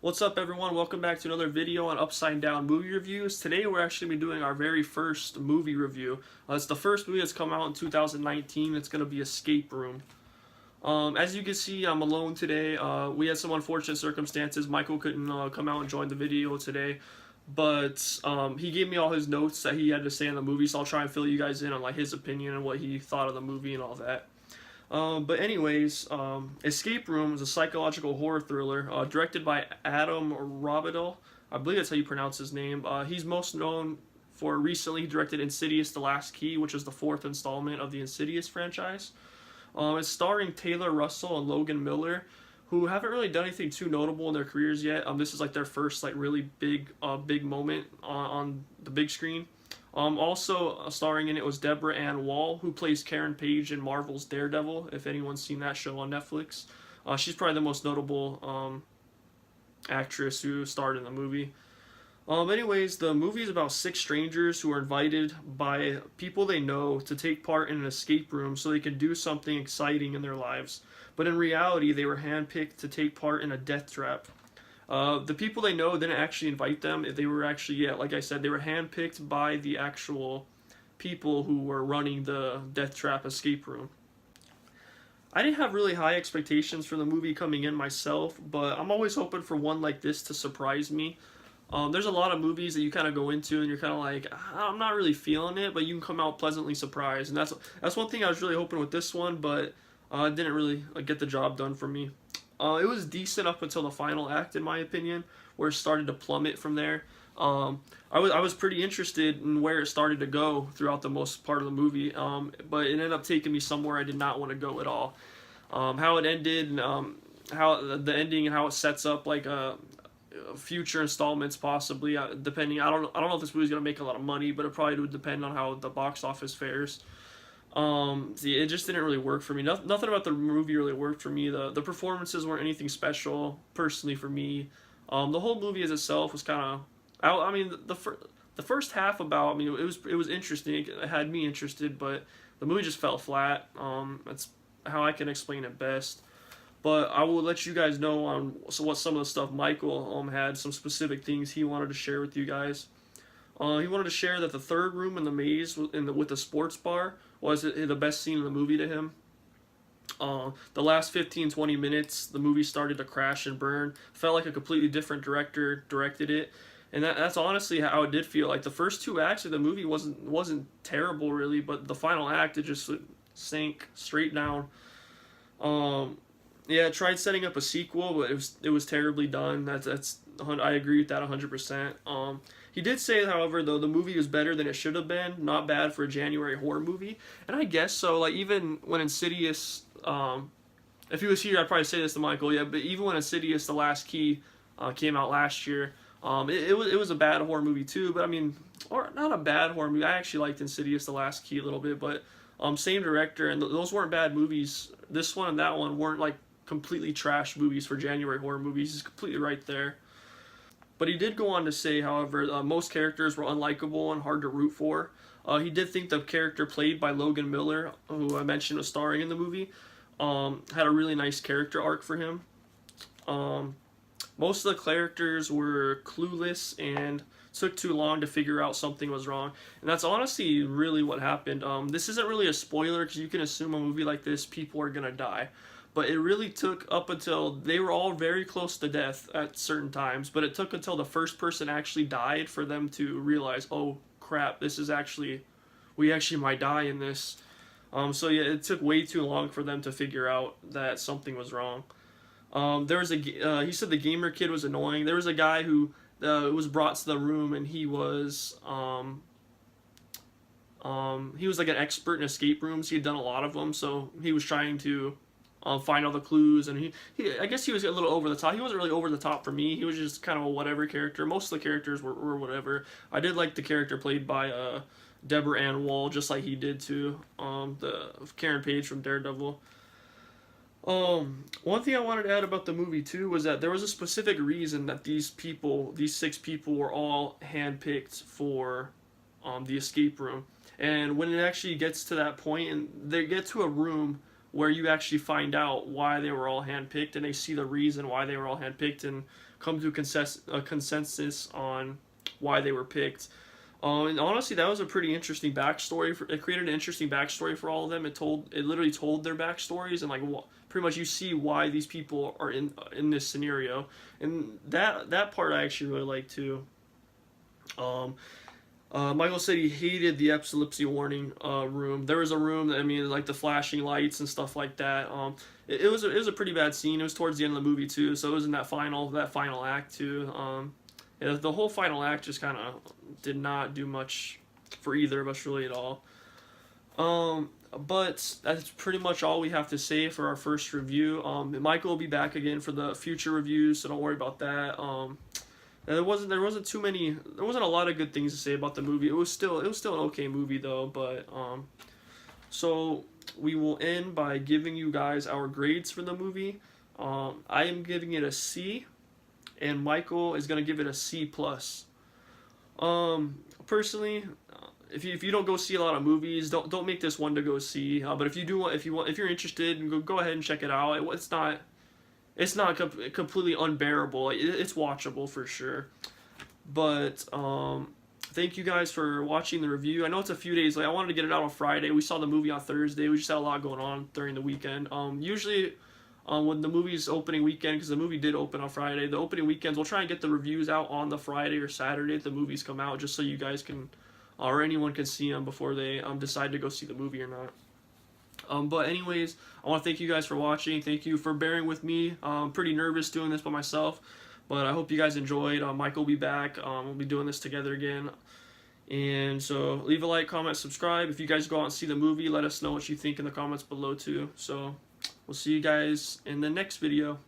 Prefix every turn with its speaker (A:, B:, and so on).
A: What's up, everyone? Welcome back to another video on Upside Down movie reviews. Today we're actually going to be doing our very first movie review. It's the first movie that's come out in 2019. It's going to be Escape Room. As you can see, I'm alone today. We had some unfortunate circumstances. Michael couldn't come out and join the video today, but he gave me all his notes that he had to say in the movie, so I'll try and fill you guys in on like his opinion and what he thought of the movie and all that. But anyways, Escape Room is a psychological horror thriller directed by Adam Robidoux. I believe that's how you pronounce his name. He's most known for recently directed Insidious: The Last Key, which is the fourth installment of the Insidious franchise. It's starring Taylor Russell and Logan Miller, who haven't really done anything too notable in their careers yet. This is like their first like really big moment on the big screen. Also starring in it was Deborah Ann Wall, who plays Karen Page in Marvel's Daredevil, if anyone's seen that show on Netflix. She's probably the most notable actress who starred in the movie. Anyways, the movie is about six strangers who are invited by people they know to take part in an escape room so they can do something exciting in their lives. But in reality, they were handpicked to take part in a death trap. The people they know didn't actually invite them. They were actually, yeah, like I said, they were handpicked by the actual people who were running the death trap escape room. I didn't have really high expectations for the movie coming in myself, but I'm always hoping for one like this to surprise me. There's a lot of movies that you kind of go into and you're kind of like, I'm not really feeling it, but you can come out pleasantly surprised, and that's one thing I was really hoping with this one, but it didn't really get the job done for me. It was decent up until the final act, in my opinion, where it started to plummet from there. I was pretty interested in where it started to go throughout the most part of the movie, but it ended up taking me somewhere I did not want to go at all. How it ended, and how the ending and how it sets up like future installments possibly, depending. I don't know if this movie's gonna make a lot of money, but it probably would depend on how the box office fares. It just didn't really work for me. Nothing about the movie really worked for me. The performances weren't anything special personally for me. The whole movie as itself was kind of, I mean, the first half about, I mean, it was interesting. It had me interested, but the movie just fell flat. That's how I can explain it best. But I will let you guys know on what some of the stuff Michael had, some specific things he wanted to share with you guys. He wanted to share that the third room in the maze with the sports bar was the best scene in the movie to him. The last 15-20 minutes, the movie started to crash and burn. Felt like a completely different director directed it, and that's honestly how it did feel. Like the first two acts of the movie wasn't terrible really, but the final act it just sank straight down. Yeah, it tried setting up a sequel, but it was terribly done. That's I agree with that 100%. He did say, however, though the movie was better than it should have been. Not bad for a January horror movie, and I guess so. Like even when Insidious, if he was here, I'd probably say this to Michael. Yeah, but even when Insidious: The Last Key came out last year, it was a bad horror movie too. But I mean, or not a bad horror movie. I actually liked Insidious: The Last Key a little bit, but same director, and those weren't bad movies. This one and that one weren't like completely trash movies for January horror movies. He's completely right there. But he did go on to say, however, most characters were unlikable and hard to root for. He did think the character played by Logan Miller, who I mentioned was starring in the movie, had a really nice character arc for him. Most of the characters were clueless and took too long to figure out something was wrong. And that's honestly really what happened. This isn't really a spoiler because you can assume a movie like this, people are going to die. But it really took up until they were all very close to death at certain times, but it took until the first person actually died for them to realize, oh crap, we actually might die in this. So yeah, it took way too long for them to figure out that something was wrong. He said the gamer kid was annoying. There was a guy who was brought to the room, and he was like an expert in escape rooms. He had done a lot of them, so he was trying to find all the clues, and I guess he was a little over the top. He wasn't really over the top for me. He was just kind of a whatever character. Most of the characters were whatever. I did like the character played by Deborah Ann Wall, just like he did too. The Karen Page from Daredevil. One thing I wanted to add about the movie too was that there was a specific reason that these six people, were all handpicked for the escape room. And when it actually gets to that point, and they get to a room where you actually find out why they were all handpicked, and they see the reason why they were all handpicked, and come to a consensus on why they were picked. And honestly, that was a pretty interesting backstory. It created an interesting backstory for all of them. It literally told their backstories, and like pretty much you see why these people are in this scenario, and that part I actually really like too. Michael said he hated the epilepsy warning room. There was a room that, I mean, like the flashing lights and stuff like that. It was a pretty bad scene. It was towards the end of the movie too, so it was in that final act too. Yeah, the whole final act just kind of did not do much for either of us really at all. But that's pretty much all we have to say for our first review. Michael will be back again for the future reviews, so don't worry about that. There wasn't a lot of good things to say about the movie. It was still an okay movie though, but so we will end by giving you guys our grades for the movie. I am giving it a C, and Michael is gonna give it a C plus. Personally, if you don't go see a lot of movies, don't make this one to go see. But if you're interested, go ahead and check it out. It's not completely unbearable. It's watchable for sure. But thank you guys for watching the review. I know it's a few days late. I wanted to get it out on Friday. We saw the movie on Thursday. We just had a lot going on during the weekend. Usually when the movie's opening weekend, because the movie did open on Friday, the opening weekends, we'll try and get the reviews out on the Friday or Saturday if the movies come out, just so you guys can, or anyone can see them before they decide to go see the movie or not. But anyways, I want to thank you guys for watching. Thank you for bearing with me. I'm pretty nervous doing this by myself, but I hope you guys enjoyed. Mike will be back. We'll be doing this together again. And so leave a like, comment, subscribe. If you guys go out and see the movie, let us know what you think in the comments below too. So we'll see you guys in the next video.